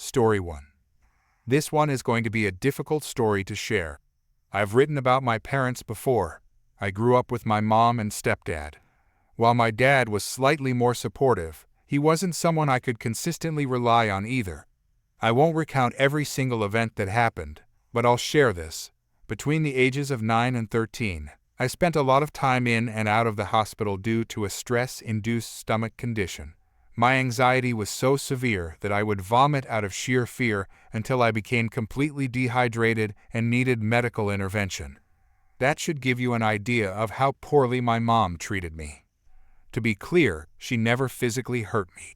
Story 1. This one is going to be a difficult story to share. I've written about my parents before. I grew up with my mom and stepdad. While my dad was slightly more supportive, he wasn't someone I could consistently rely on either. I won't recount every single event that happened, but I'll share this. Between the ages of 9 and 13, I spent a lot of time in and out of the hospital due to a stress-induced stomach condition. My anxiety was so severe that I would vomit out of sheer fear until I became completely dehydrated and needed medical intervention. That should give you an idea of how poorly my mom treated me. To be clear, she never physically hurt me.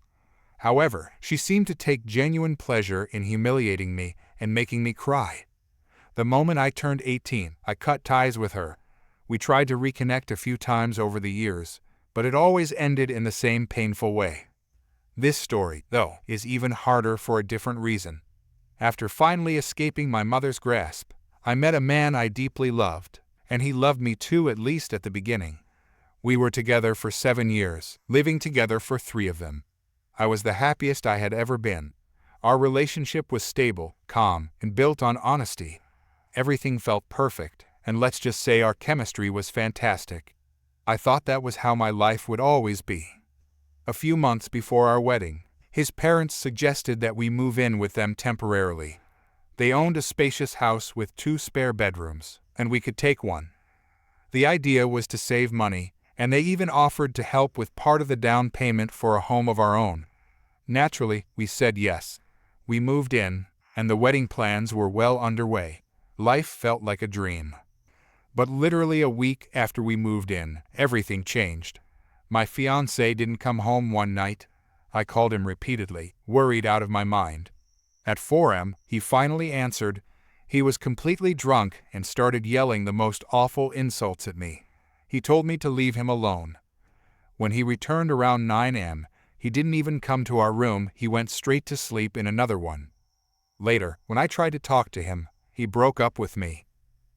However, she seemed to take genuine pleasure in humiliating me and making me cry. The moment I turned 18, I cut ties with her. We tried to reconnect a few times over the years, but it always ended in the same painful way. This story, though, is even harder for a different reason. After finally escaping my mother's grasp, I met a man I deeply loved, and he loved me too, at least at the beginning. We were together for 7 years, living together for 3 of them. I was the happiest I had ever been. Our relationship was stable, calm, and built on honesty. Everything felt perfect, and let's just say our chemistry was fantastic. I thought that was how my life would always be. A few months before our wedding, his parents suggested that we move in with them temporarily. They owned a spacious house with 2 spare bedrooms, and we could take one. The idea was to save money, and they even offered to help with part of the down payment for a home of our own. Naturally, we said yes. We moved in, and the wedding plans were well underway. Life felt like a dream. But literally a week after we moved in, everything changed. My fiancé didn't come home one night. I called him repeatedly, worried out of my mind. At 4 a.m., he finally answered. He was completely drunk and started yelling the most awful insults at me. He told me to leave him alone. When he returned around 9 a.m., he didn't even come to our room, he went straight to sleep in another one. Later, when I tried to talk to him, he broke up with me.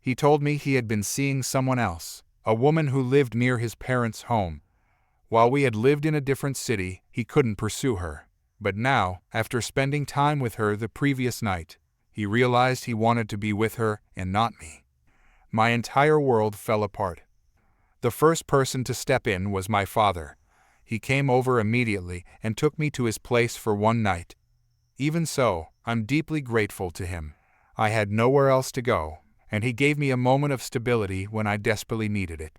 He told me he had been seeing someone else, a woman who lived near his parents' home. While we had lived in a different city, he couldn't pursue her. But now, after spending time with her the previous night, he realized he wanted to be with her and not me. My entire world fell apart. The first person to step in was my father. He came over immediately and took me to his place for one night. Even so, I'm deeply grateful to him. I had nowhere else to go, and he gave me a moment of stability when I desperately needed it.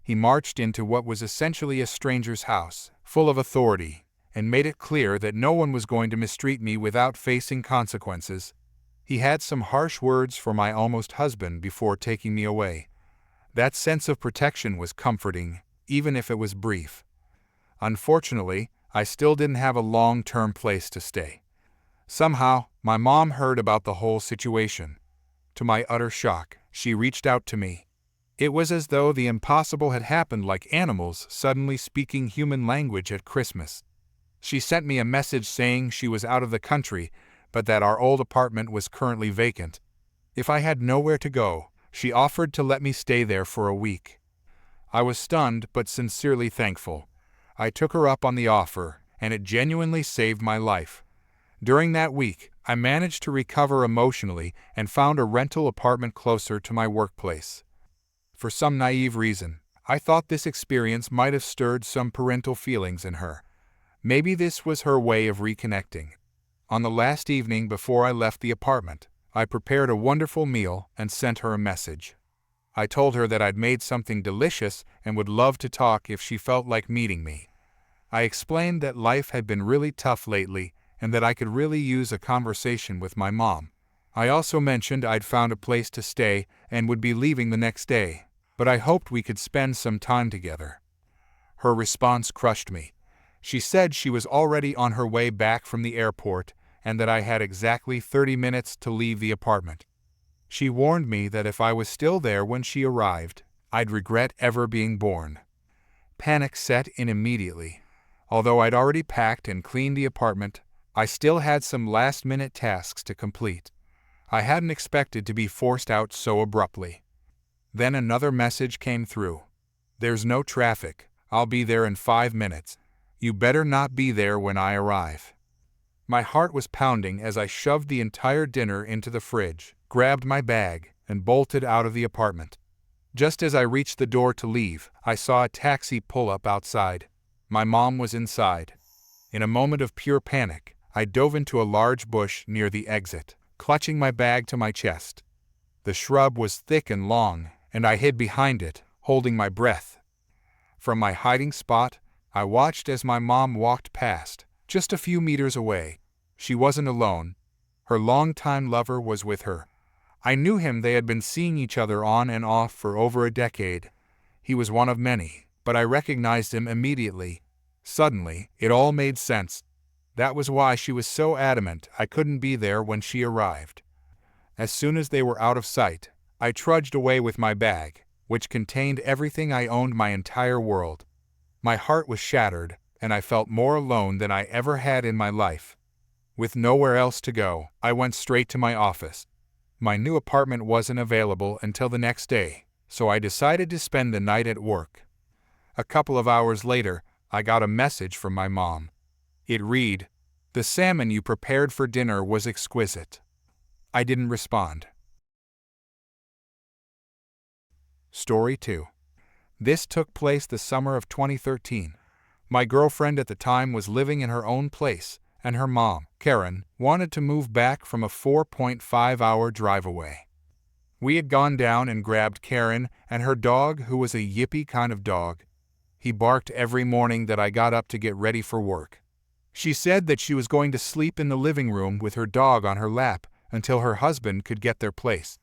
He marched into what was essentially a stranger's house, full of authority, and made it clear that no one was going to mistreat me without facing consequences. He had some harsh words for my almost husband before taking me away. That sense of protection was comforting, even if it was brief. Unfortunately, I still didn't have a long-term place to stay. Somehow, my mom heard about the whole situation. To my utter shock, she reached out to me. It was as though the impossible had happened, like animals suddenly speaking human language at Christmas. She sent me a message saying she was out of the country, but that our old apartment was currently vacant. If I had nowhere to go, she offered to let me stay there for a week. I was stunned but sincerely thankful. I took her up on the offer, and it genuinely saved my life. During that week, I managed to recover emotionally and found a rental apartment closer to my workplace. For some naive reason, I thought this experience might have stirred some parental feelings in her. Maybe this was her way of reconnecting. On the last evening before I left the apartment, I prepared a wonderful meal and sent her a message. I told her that I'd made something delicious and would love to talk if she felt like meeting me. I explained that life had been really tough lately and that I could really use a conversation with my mom. I also mentioned I'd found a place to stay and would be leaving the next day, but I hoped we could spend some time together. Her response crushed me. She said she was already on her way back from the airport and that I had exactly 30 minutes to leave the apartment. She warned me that if I was still there when she arrived, I'd regret ever being born. Panic set in immediately. Although I'd already packed and cleaned the apartment, I still had some last-minute tasks to complete. I hadn't expected to be forced out so abruptly. Then another message came through. "There's no traffic. I'll be there in 5 minutes. You better not be there when I arrive." My heart was pounding as I shoved the entire dinner into the fridge, grabbed my bag, and bolted out of the apartment. Just as I reached the door to leave, I saw a taxi pull up outside. My mom was inside. In a moment of pure panic, I dove into a large bush near the exit, clutching my bag to my chest. The shrub was thick and long, and I hid behind it, holding my breath. From my hiding spot, I watched as my mom walked past, just a few meters away. She wasn't alone. Her longtime lover was with her. I knew him. They had been seeing each other on and off for over a decade. He was one of many, but I recognized him immediately. Suddenly, it all made sense. That was why she was so adamant I couldn't be there when she arrived. As soon as they were out of sight, I trudged away with my bag, which contained everything I owned, my entire world. My heart was shattered, and I felt more alone than I ever had in my life. With nowhere else to go, I went straight to my office. My new apartment wasn't available until the next day, so I decided to spend the night at work. A couple of hours later, I got a message from my mom. It read, "The salmon you prepared for dinner was exquisite." I didn't respond. Story 2. This took place the summer of 2013. My girlfriend at the time was living in her own place, and her mom, Karen, wanted to move back from a 4.5-hour drive away. We had gone down and grabbed Karen and her dog, who was a yippy kind of dog. He barked every morning that I got up to get ready for work. She said that she was going to sleep in the living room with her dog on her lap until her husband could get their place.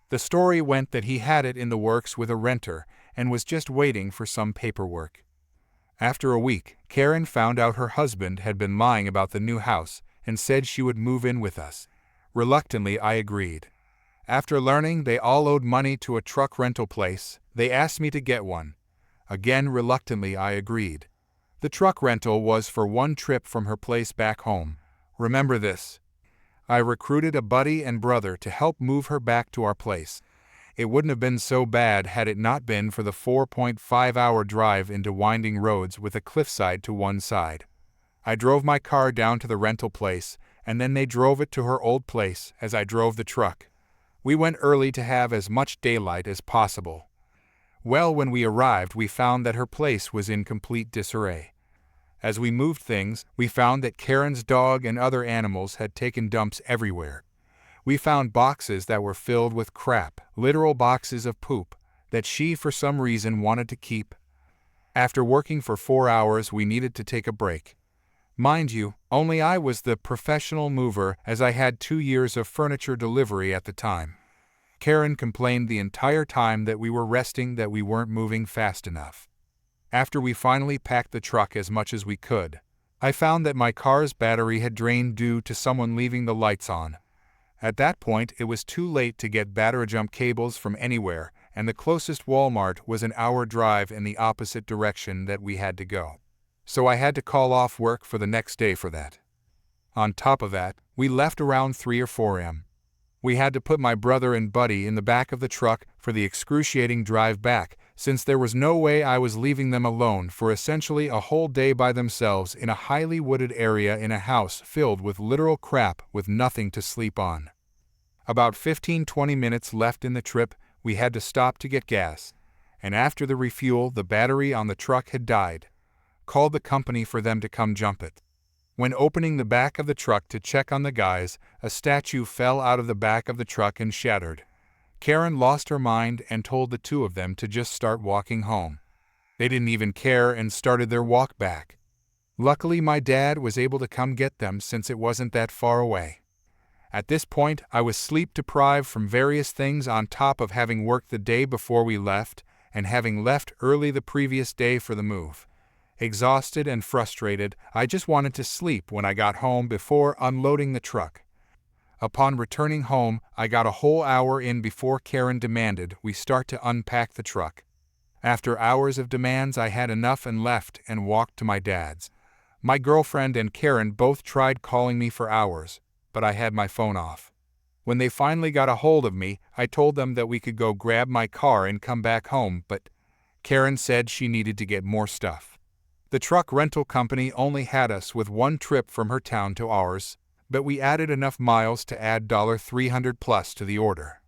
The story went that he had it in the works with a renter and was just waiting for some paperwork. After a week, Karen found out her husband had been lying about the new house and said she would move in with us. Reluctantly, I agreed. After learning they all owed money to a truck rental place, they asked me to get one. Again, reluctantly, I agreed. The truck rental was for one trip from her place back home. Remember this. I recruited a buddy and brother to help move her back to our place. It wouldn't have been so bad had it not been for the 4.5-hour drive into winding roads with a cliffside to one side. I drove my car down to the rental place, and then they drove it to her old place as I drove the truck. We went early to have as much daylight as possible. Well, when we arrived, we found that her place was in complete disarray. As we moved things, we found that Karen's dog and other animals had taken dumps everywhere. We found boxes that were filled with crap, literal boxes of poop, that she for some reason wanted to keep. After working for 4 hours, we needed to take a break. Mind you, only I was the professional mover, as I had 2 years of furniture delivery at the time. Karen complained the entire time that we were resting, that we weren't moving fast enough. After we finally packed the truck as much as we could, I found that my car's battery had drained due to someone leaving the lights on. At that point, it was too late to get battery jump cables from anywhere, and the closest Walmart was an hour drive in the opposite direction that we had to go. So I had to call off work for the next day for that. On top of that, we left around 3 or 4 a.m. We had to put my brother and buddy in the back of the truck for the excruciating drive back, since there was no way I was leaving them alone for essentially a whole day by themselves in a highly wooded area in a house filled with literal crap with nothing to sleep on. About 15-20 minutes left in the trip, we had to stop to get gas, and after the refuel, the battery on the truck had died. Called the company for them to come jump it. When opening the back of the truck to check on the guys, a statue fell out of the back of the truck and shattered. Karen lost her mind and told the 2 of them to just start walking home. They didn't even care and started their walk back. Luckily, my dad was able to come get them since it wasn't that far away. At this point, I was sleep-deprived from various things on top of having worked the day before we left and having left early the previous day for the move. Exhausted and frustrated, I just wanted to sleep when I got home before unloading the truck. Upon returning home, I got a whole hour in before Karen demanded we start to unpack the truck. After hours of demands, I had enough and left and walked to my dad's. My girlfriend and Karen both tried calling me for hours, but I had my phone off. When they finally got a hold of me, I told them that we could go grab my car and come back home, but Karen said she needed to get more stuff. The truck rental company only had us with one trip from her town to ours, but we added enough miles to add $300 plus to the order.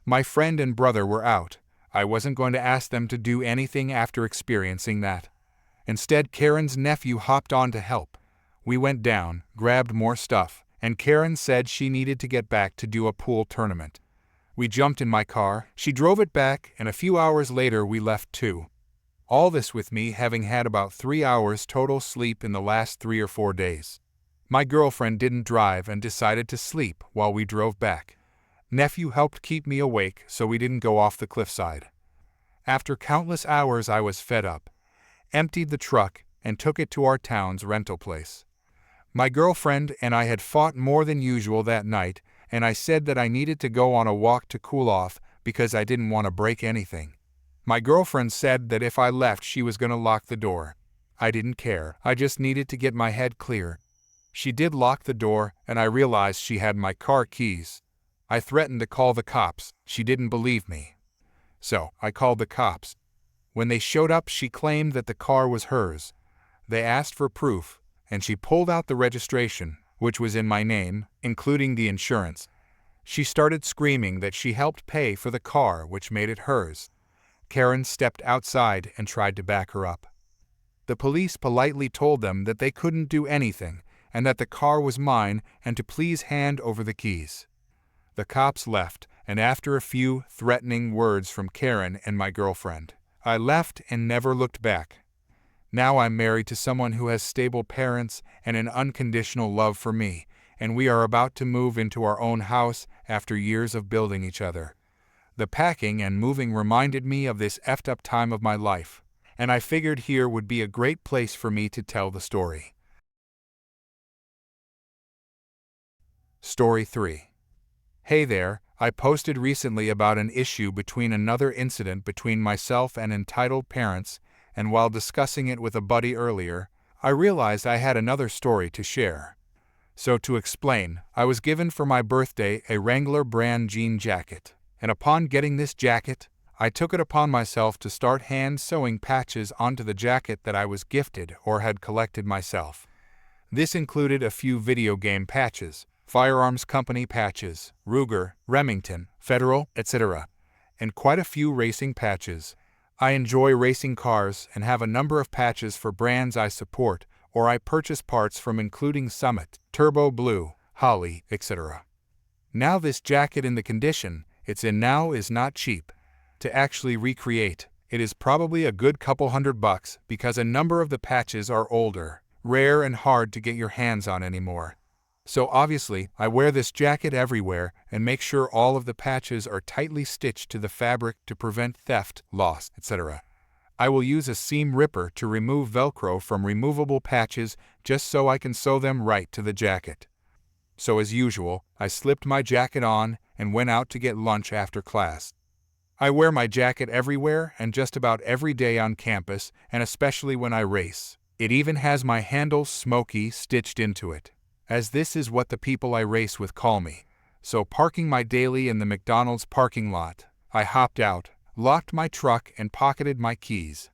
My friend and brother were out. I wasn't going to ask them to do anything after experiencing that. Instead, Karen's nephew hopped on to help. We went down, grabbed more stuff, and Karen said she needed to get back to do a pool tournament. We jumped in my car, she drove it back, and a few hours later we left too. All this with me having had about 3 hours total sleep in the last 3 or 4 days. My girlfriend didn't drive and decided to sleep while we drove back. Nephew helped keep me awake so we didn't go off the cliffside. After countless hours I was fed up, emptied the truck, and took it to our town's rental place. My girlfriend and I had fought more than usual that night, and I said that I needed to go on a walk to cool off because I didn't want to break anything. My girlfriend said that if I left she was going to lock the door. I didn't care, I just needed to get my head clear. She did lock the door, and I realized she had my car keys. I threatened to call the cops. She didn't believe me. So, I called the cops. When they showed up, she claimed that the car was hers. They asked for proof, and she pulled out the registration, which was in my name, including the insurance. She started screaming that she helped pay for the car, which made it hers. Karen stepped outside and tried to back her up. The police politely told them that they couldn't do anything, and that the car was mine and to please hand over the keys. The cops left, and after a few threatening words from Karen and my girlfriend, I left and never looked back. Now I'm married to someone who has stable parents and an unconditional love for me, and we are about to move into our own house after years of building each other. The packing and moving reminded me of this effed up time of my life, and I figured here would be a great place for me to tell the story. Story 3. Hey there, I posted recently about an issue between another incident between myself and entitled parents, and while discussing it with a buddy earlier, I realized I had another story to share. So to explain, I was given for my birthday a Wrangler brand jean jacket, and upon getting this jacket, I took it upon myself to start hand sewing patches onto the jacket that I was gifted or had collected myself. This included a few video game patches, firearms company patches, Ruger, Remington, Federal, etc., and quite a few racing patches. I enjoy racing cars and have a number of patches for brands I support or I purchase parts from, including Summit, Turbo Blue, Holley, etc. Now this jacket in the condition it's in now is not cheap. To actually recreate, it is probably a good couple $100 because a number of the patches are older, rare and hard to get your hands on anymore. So obviously, I wear this jacket everywhere and make sure all of the patches are tightly stitched to the fabric to prevent theft, loss, etc. I will use a seam ripper to remove Velcro from removable patches just so I can sew them right to the jacket. So as usual, I slipped my jacket on and went out to get lunch after class. I wear my jacket everywhere and just about every day on campus, and especially when I race. It even has my handle Smokey stitched into it, as this is what the people I race with call me. So parking my daily in the McDonald's parking lot, I hopped out, locked my truck and pocketed my keys.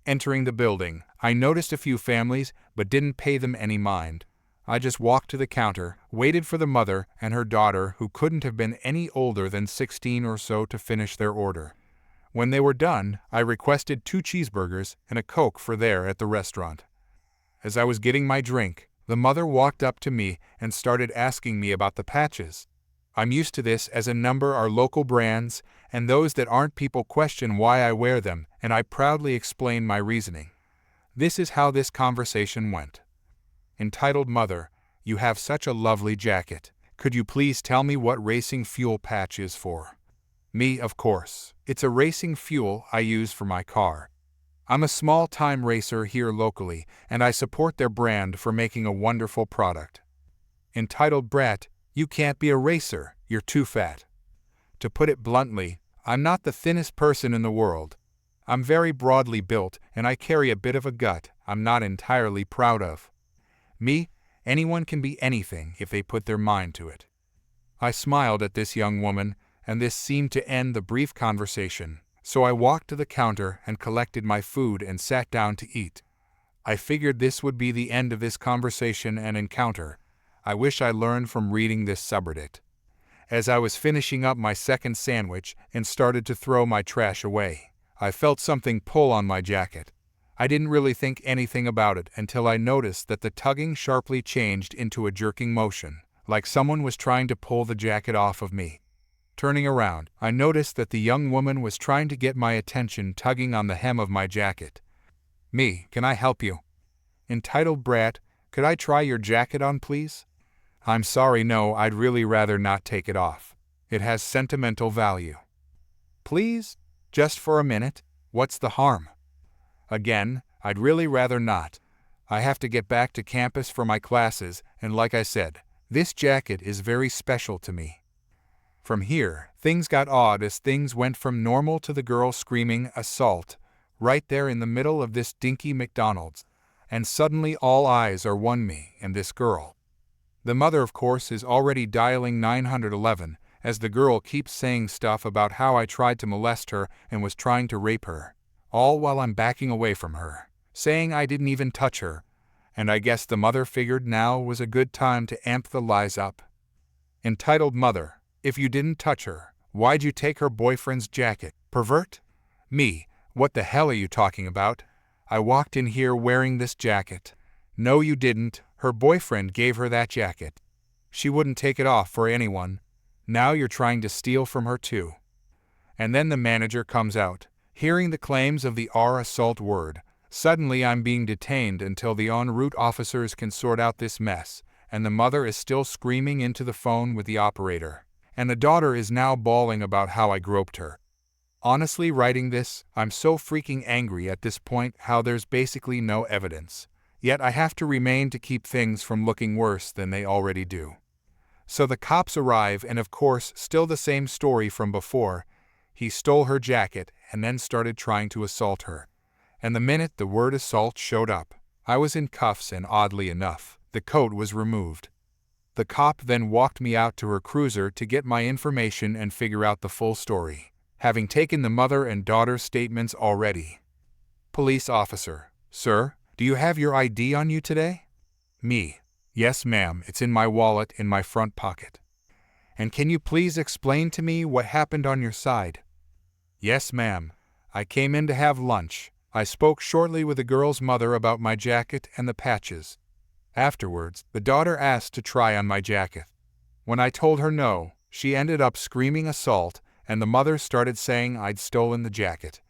Entering the building, I noticed a few families but didn't pay them any mind. I just walked to the counter, waited for the mother and her daughter who couldn't have been any older than 16 or so to finish their order. When they were done, I requested 2 cheeseburgers and a Coke for there at the restaurant. As I was getting my drink, the mother walked up to me and started asking me about the patches. I'm used to this as a number are local brands, and those that aren't people question why I wear them, and I proudly explain my reasoning. This is how this conversation went. Entitled Mother, you have such a lovely jacket. Could you please tell me what racing fuel patch is for? Me, of course. It's a racing fuel I use for my car. I'm a small-time racer here locally, and I support their brand for making a wonderful product. Entitled Brat, you can't be a racer, you're too fat. To put it bluntly, I'm not the thinnest person in the world. I'm very broadly built, and I carry a bit of a gut I'm not entirely proud of. Me, anyone can be anything if they put their mind to it. I smiled at this young woman, and this seemed to end the brief conversation, so I walked to the counter and collected my food and sat down to eat. I figured this would be the end of this conversation and encounter. I wish I learned from reading this subreddit. As I was finishing up my second sandwich and started to throw my trash away, I felt something pull on my jacket. I didn't really think anything about it until I noticed that the tugging sharply changed into a jerking motion, like someone was trying to pull the jacket off of me. Turning around, I noticed that the young woman was trying to get my attention, tugging on the hem of my jacket. "Me, can I help you?" "Entitled brat, could I try your jacket on, please?" "I'm sorry, no, I'd really rather not take it off. It has sentimental value." "Please? Just for a minute? What's the harm?" "Again, I'd really rather not. I have to get back to campus for my classes, and like I said, this jacket is very special to me." From here, things got odd as things went from normal to the girl screaming assault right there in the middle of this dinky McDonald's, and suddenly all eyes are on me and this girl. The mother, of course, is already dialing 911 as the girl keeps saying stuff about how I tried to molest her and was trying to rape her, all while I'm backing away from her, saying I didn't even touch her, and I guess the mother figured now was a good time to amp the lies up. Entitled mother, if you didn't touch her, why'd you take her boyfriend's jacket, pervert? Me, what the hell are you talking about? I walked in here wearing this jacket. No, you didn't. Her boyfriend gave her that jacket. She wouldn't take it off for anyone. Now you're trying to steal from her too. And then the manager comes out, hearing the claims of the assault word. Suddenly I'm being detained until the en route officers can sort out this mess, and the mother is still screaming into the phone with the operator. And the daughter is now bawling about how I groped her. Honestly, writing this, I'm so freaking angry at this point how there's basically no evidence. Yet I have to remain to keep things from looking worse than they already do. So the cops arrive, and of course, still the same story from before. He stole her jacket and then started trying to assault her. And the minute the word assault showed up, I was in cuffs, and oddly enough, the coat was removed. The cop then walked me out to her cruiser to get my information and figure out the full story, having taken the mother and daughter statements already. Police officer: "Sir, do you have your ID on you today?" Me: "Yes, ma'am, it's in my wallet in my front pocket." "And can you please explain to me what happened on your side?" "Yes, ma'am. I came in to have lunch. I spoke shortly with the girl's mother about my jacket and the patches. Afterwards, the daughter asked to try on my jacket. When I told her no, she ended up screaming assault, and the mother started saying I'd stolen the jacket.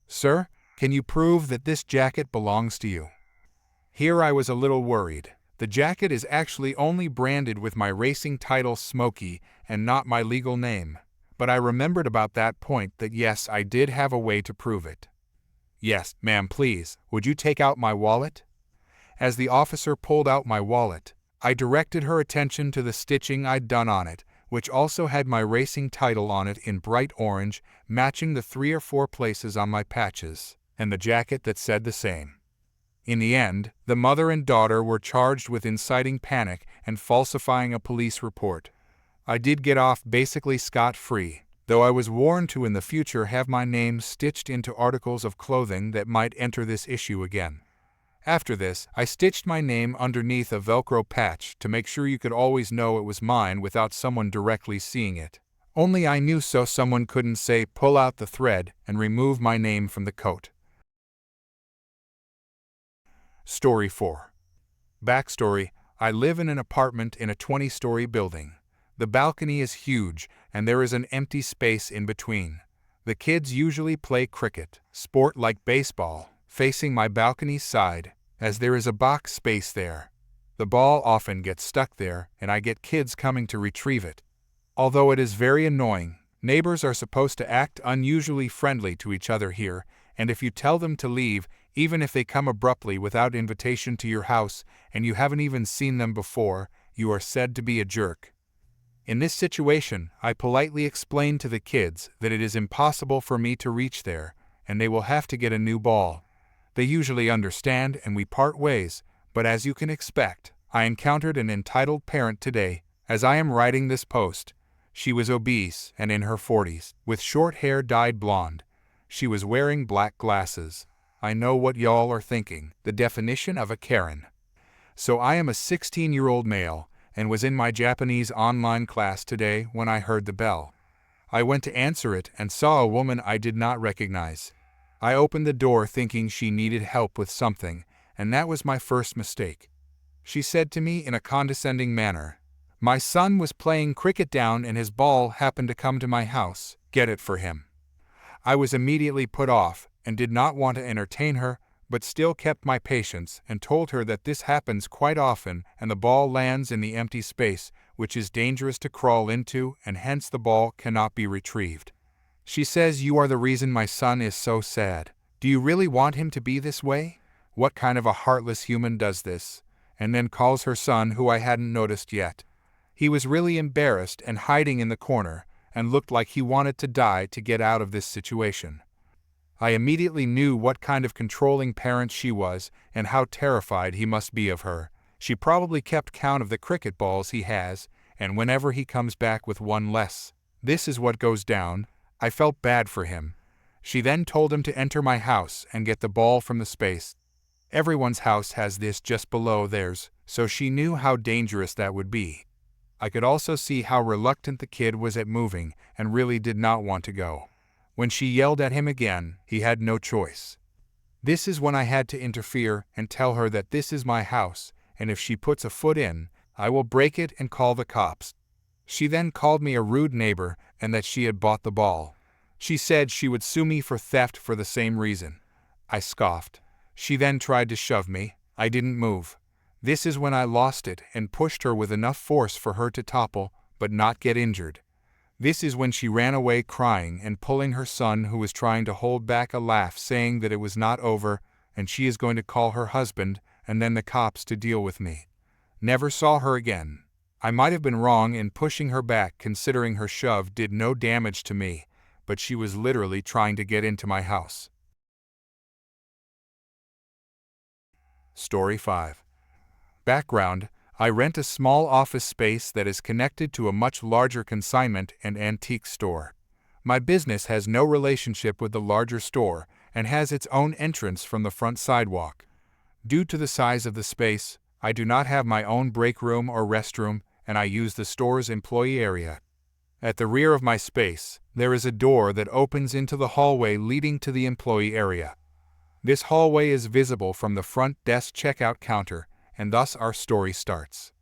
Sir, can you prove that this jacket belongs to you?" Here I was a little worried. The jacket is actually only branded with my racing title Smokey and not my legal name. But I remembered about that point that yes, I did have a way to prove it. "Yes, ma'am, please, would you take out my wallet?" As the officer pulled out my wallet, I directed her attention to the stitching I'd done on it, which also had my racing title on it in bright orange, matching the 3 or 4 places on my patches, and the jacket that said the same. In the end, the mother and daughter were charged with inciting panic and falsifying a police report. I did get off basically scot-free, though I was warned to in the future have my name stitched into articles of clothing that might enter this issue again. After this, I stitched my name underneath a Velcro patch to make sure you could always know it was mine without someone directly seeing it. Only I knew so someone couldn't say pull out the thread and remove my name from the coat. Story 4. Backstory: I live in an apartment in a 20-story building. The balcony is huge, and there is an empty space in between. The kids usually play cricket, sport like baseball, facing my balcony side, as there is a box space there. The ball often gets stuck there, and I get kids coming to retrieve it. Although it is very annoying, neighbors are supposed to act unusually friendly to each other here, and if you tell them to leave, even if they come abruptly without invitation to your house and you haven't even seen them before, you are said to be a jerk. In this situation, I politely explain to the kids that it is impossible for me to reach there, and they will have to get a new ball. They usually understand and we part ways, but as you can expect, I encountered an entitled parent today. As I am writing this post, she was obese and in her 40s, with short hair dyed blonde. She was wearing black glasses. I know what y'all are thinking. The definition of a Karen. So I am a 16-year-old male and was in my Japanese online class today when I heard the bell. I went to answer it and saw a woman I did not recognize. I opened the door thinking she needed help with something, and that was my first mistake. She said to me in a condescending manner, "My son was playing cricket down and his ball happened to come to my house. Get it for him." I was immediately put off and did not want to entertain her, but still kept my patience and told her that this happens quite often and the ball lands in the empty space, which is dangerous to crawl into, and hence the ball cannot be retrieved. She says, "You are the reason my son is so sad. Do you really want him to be this way? What kind of a heartless human does this?" And then calls her son, who I hadn't noticed yet. He was really embarrassed and hiding in the corner, and looked like he wanted to die to get out of this situation. I immediately knew what kind of controlling parent she was and how terrified he must be of her. She probably kept count of the cricket balls he has, and whenever he comes back with one less, this is what goes down. I felt bad for him. She then told him to enter my house and get the ball from the space. Everyone's house has this just below theirs, so she knew how dangerous that would be. I could also see how reluctant the kid was at moving and really did not want to go. When she yelled at him again, he had no choice. This is when I had to interfere and tell her that this is my house, and if she puts a foot in, I will break it and call the cops. She then called me a rude neighbor and that she had bought the ball. She said she would sue me for theft for the same reason. I scoffed. She then tried to shove me. I didn't move. This is when I lost it and pushed her with enough force for her to topple, but not get injured. This is when she ran away crying and pulling her son, who was trying to hold back a laugh, saying that it was not over and she is going to call her husband and then the cops to deal with me. Never saw her again. I might have been wrong in pushing her back considering her shove did no damage to me, but she was literally trying to get into my house. Story 5. Background: I rent a small office space that is connected to a much larger consignment and antique store. My business has no relationship with the larger store and has its own entrance from the front sidewalk. Due to the size of the space, I do not have my own break room or restroom, and I use the store's employee area. At the rear of my space, there is a door that opens into the hallway leading to the employee area. This hallway is visible from the front desk checkout counter, and thus our story starts.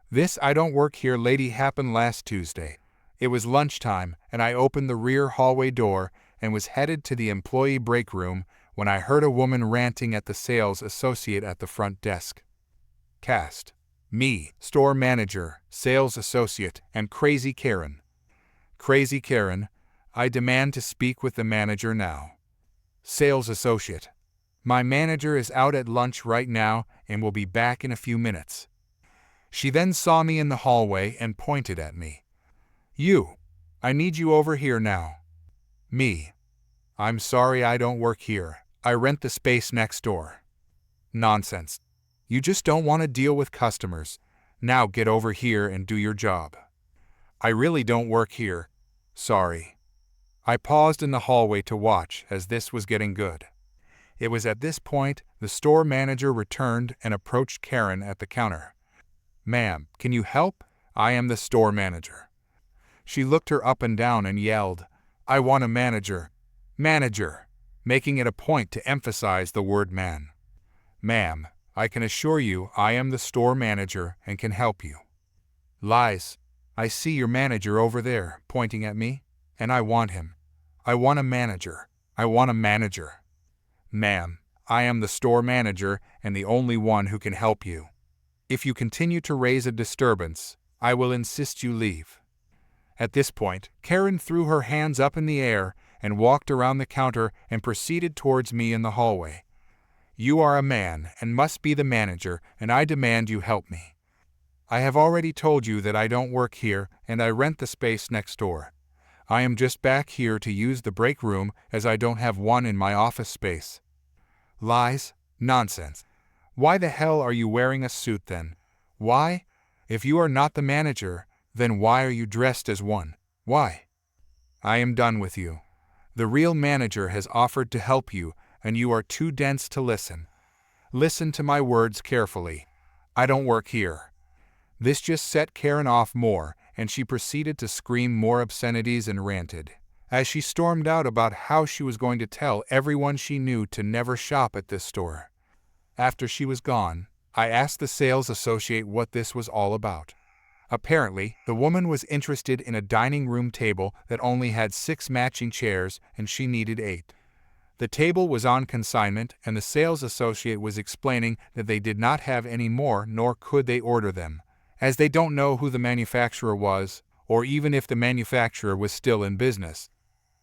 This "I don't work here" lady happened last Tuesday. It was lunchtime, and I opened the rear hallway door and was headed to the employee break room when I heard a woman ranting at the sales associate at the front desk. Cast: me, store manager, sales associate, and Crazy Karen. Crazy Karen: I demand to speak with the manager now. Sales associate: my manager is out at lunch right now and will be back in a few minutes. She then saw me in the hallway and pointed at me. You, I need you over here now. Me: I'm sorry, I don't work here. I rent the space next door. Nonsense. You just don't want to deal with customers. Now get over here and do your job. I really don't work here. Sorry. I paused in the hallway to watch as this was getting good. It was at this point the store manager returned and approached Karen at the counter. "Ma'am, can you help? I am the store manager." She looked her up and down and yelled, "I want a manager. Manager," making it a point to emphasize the word man. "Ma'am, I can assure you I am the store manager and can help you." "Lies. I see your manager over there," pointing at me, "and I want him. I want a manager. I want a manager." "Ma'am, I am the store manager and the only one who can help you. If you continue to raise a disturbance, I will insist you leave." At this point, Karen threw her hands up in the air and walked around the counter and proceeded towards me in the hallway. "You are a man and must be the manager, and I demand you help me. I have already told you that I don't work here and I rent the space next door. I am just back here to use the break room as I don't have one in my office space." "Lies. Nonsense. Why the hell are you wearing a suit then? Why? If you are not the manager, then why are you dressed as one? Why?" "I am done with you. The real manager has offered to help you, and you are too dense to listen. Listen to my words carefully. I don't work here." This just set Karen off more, and she proceeded to scream more obscenities and ranted, as she stormed out about how she was going to tell everyone she knew to never shop at this store. After she was gone, I asked the sales associate what this was all about. Apparently, the woman was interested in a dining room table that only had 6 matching chairs and she needed 8. The table was on consignment and the sales associate was explaining that they did not have any more nor could they order them, as they don't know who the manufacturer was, or even if the manufacturer was still in business.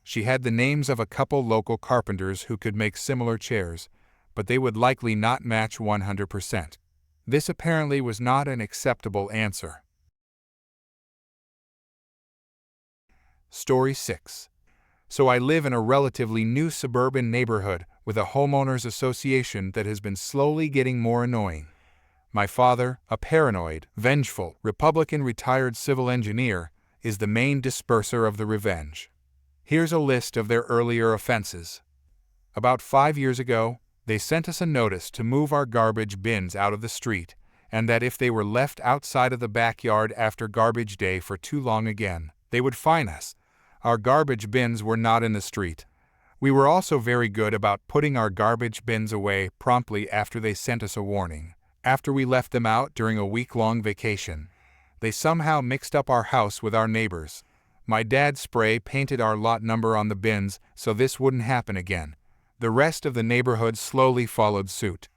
She had the names of a couple local carpenters who could make similar chairs, but they would likely not match 100%. This apparently was not an acceptable answer. Story 6. So I live in a relatively new suburban neighborhood with a homeowners association that has been slowly getting more annoying. My father, a paranoid, vengeful, Republican retired civil engineer, is the main disperser of the revenge. Here's a list of their earlier offenses. About 5 years ago, they sent us a notice to move our garbage bins out of the street, and that if they were left outside of the backyard after garbage day for too long again, they would fine us. Our garbage bins were not in the street. We were also very good about putting our garbage bins away promptly after they sent us a warning. After we left them out during a week-long vacation, they somehow mixed up our house with our neighbors. My dad spray painted our lot number on the bins so this wouldn't happen again. The rest of the neighborhood slowly followed suit.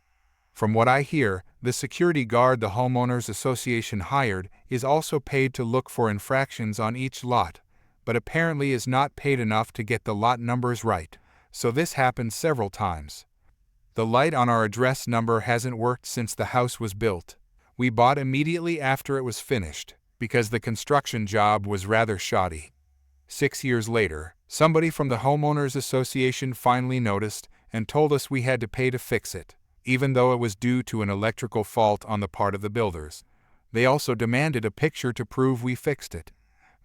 From what I hear, the security guard the homeowners association hired is also paid to look for infractions on each lot, but apparently is not paid enough to get the lot numbers right, so this happened several times. The light on our address number hasn't worked since the house was built. We bought immediately after it was finished, because the construction job was rather shoddy. 6 years later, somebody from the homeowners association finally noticed and told us we had to pay to fix it, even though it was due to an electrical fault on the part of the builders. They also demanded a picture to prove we fixed it.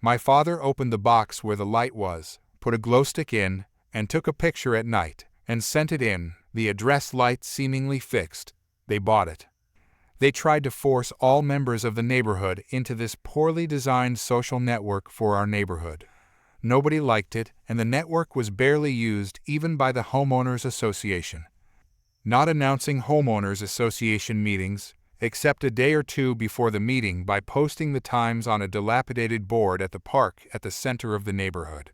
My father opened the box where the light was, put a glow stick in, and took a picture at night, and sent it in, the address light seemingly fixed. They bought it. They tried to force all members of the neighborhood into this poorly designed social network for our neighborhood. Nobody liked it, and the network was barely used even by the homeowners association. Not announcing homeowners association meetings, except a day or two before the meeting by posting the times on a dilapidated board at the park at the center of the neighborhood.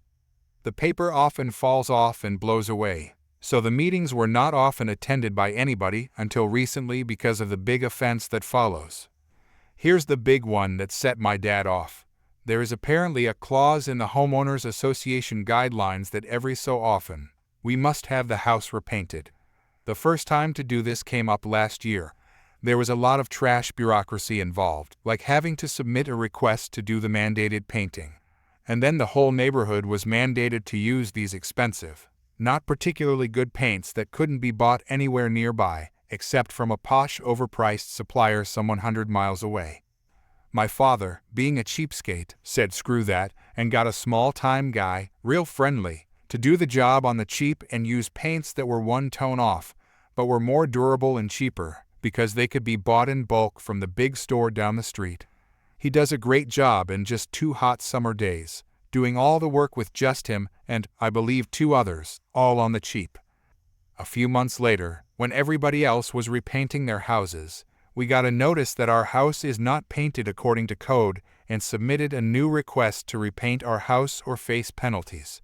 The paper often falls off and blows away, so the meetings were not often attended by anybody until recently because of the big offense that follows. Here's the big one that set my dad off. There is apparently a clause in the homeowners association guidelines that every so often, we must have the house repainted. The first time to do this came up last year. There was a lot of trash bureaucracy involved, like having to submit a request to do the mandated painting. And then the whole neighborhood was mandated to use these expensive, not particularly good paints that couldn't be bought anywhere nearby, except from a posh overpriced supplier some 100 miles away. My father, being a cheapskate, said screw that, and got a small-time guy, real friendly, to do the job on the cheap and use paints that were one tone off, but were more durable and cheaper, because they could be bought in bulk from the big store down the street. He does a great job in just 2 hot summer days, doing all the work with just him and, I believe, 2 others, all on the cheap. A few months later, when everybody else was repainting their houses, we got a notice that our house is not painted according to code and submitted a new request to repaint our house or face penalties.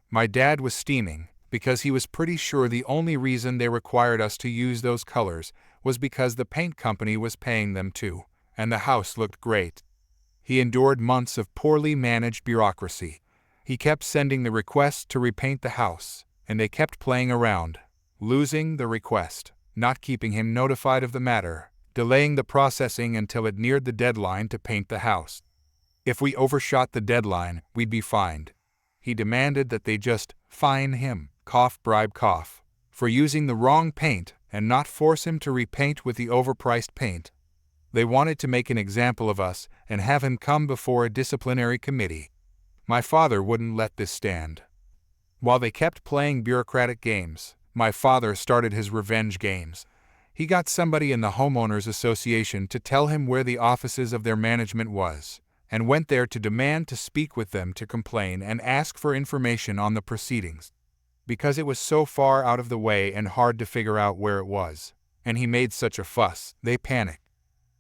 My dad was steaming, because he was pretty sure the only reason they required us to use those colors was because the paint company was paying them to, and the house looked great. He endured months of poorly managed bureaucracy. He kept sending the request to repaint the house, and they kept playing around, losing the request, not keeping him notified of the matter, delaying the processing until it neared the deadline to paint the house. If we overshot the deadline, we'd be fined. He demanded that they just fine him, cough bribe cough, for using the wrong paint and not force him to repaint with the overpriced paint. They wanted to make an example of us and have him come before a disciplinary committee. My father wouldn't let this stand. While they kept playing bureaucratic games, My father started his revenge games. He got somebody in the homeowners association to tell him where the offices of their management was, and went there to demand to speak with them to complain and ask for information on the proceedings. Because it was so far out of the way and hard to figure out where it was, and he made such a fuss, they panicked.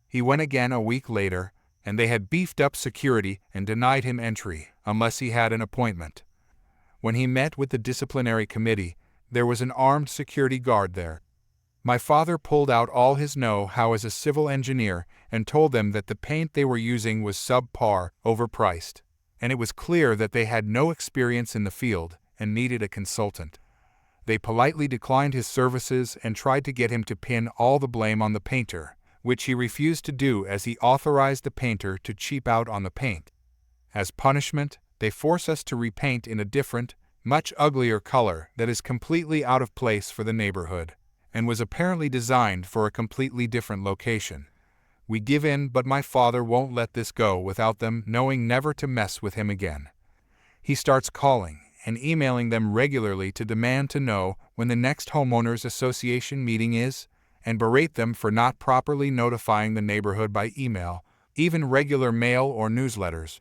He went again a week later, and they had beefed up security and denied him entry unless he had an appointment. When he met with the disciplinary committee, there was an armed security guard there. My father pulled out all his know-how as a civil engineer and told them that the paint they were using was subpar, overpriced, and it was clear that they had no experience in the field and needed a consultant. They politely declined his services and tried to get him to pin all the blame on the painter, which he refused to do as he authorized the painter to cheap out on the paint. As punishment, they force us to repaint in a different, much uglier color that is completely out of place for the neighborhood, and was apparently designed for a completely different location. We give in, but my father won't let this go without them knowing never to mess with him again. He starts calling and emailing them regularly to demand to know when the next homeowners association meeting is, and berate them for not properly notifying the neighborhood by email, even regular mail or newsletters.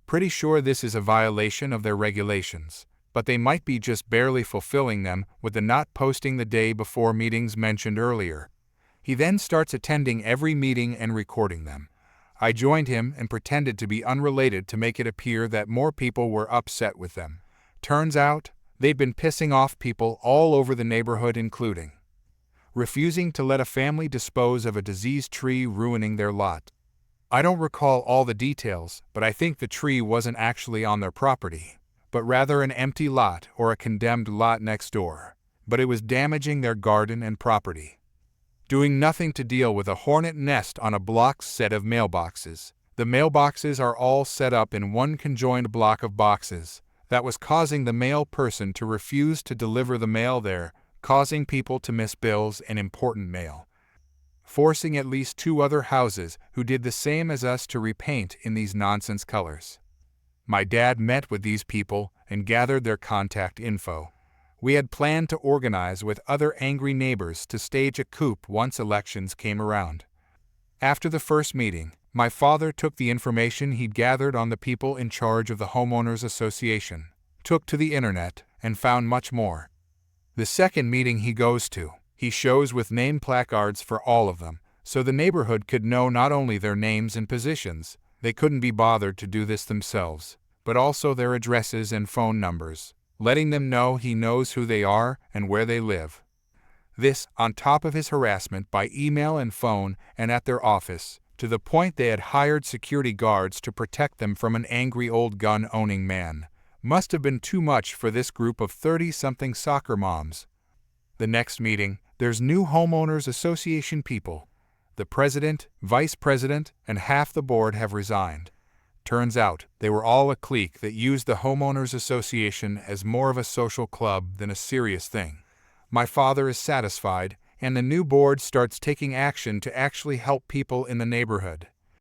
Pretty sure this is a violation of their regulations, but they might be just barely fulfilling them with the not posting the day before meetings mentioned earlier. He then starts attending every meeting and recording them. I joined him and pretended to be unrelated to make it appear that more people were upset with them. Turns out, they'd been pissing off people all over the neighborhood, including refusing to let a family dispose of a diseased tree ruining their lot. I don't recall all the details, but I think the tree wasn't actually on their property, but rather an empty lot or a condemned lot next door, but it was damaging their garden and property. Doing nothing to deal with a hornet nest on a block set of mailboxes. The mailboxes are all set up in one conjoined block of boxes. That was causing the mail person to refuse to deliver the mail there, causing people to miss bills and important mail. Forcing at least 2 other houses who did the same as us to repaint in these nonsense colors. My dad met with these people and gathered their contact info. We had planned to organize with other angry neighbors to stage a coup once elections came around. After the first meeting, my father took the information he'd gathered on the people in charge of the homeowners association, took to the internet, and found much more. The second meeting he goes to, he shows with name placards for all of them, so the neighborhood could know not only their names and positions, they couldn't be bothered to do this themselves, but also their addresses and phone numbers, letting them know he knows who they are and where they live. This on top of his harassment by email and phone and at their office, to the point they had hired security guards to protect them from an angry old gun-owning man. Must have been too much for this group of 30-something soccer moms. The next meeting, there's new homeowners association people. The president, vice president, and half the board have resigned. Turns out, they were all a clique that used the homeowners association as more of a social club than a serious thing. My father is satisfied, and the new board starts taking action to actually help people in the neighborhood.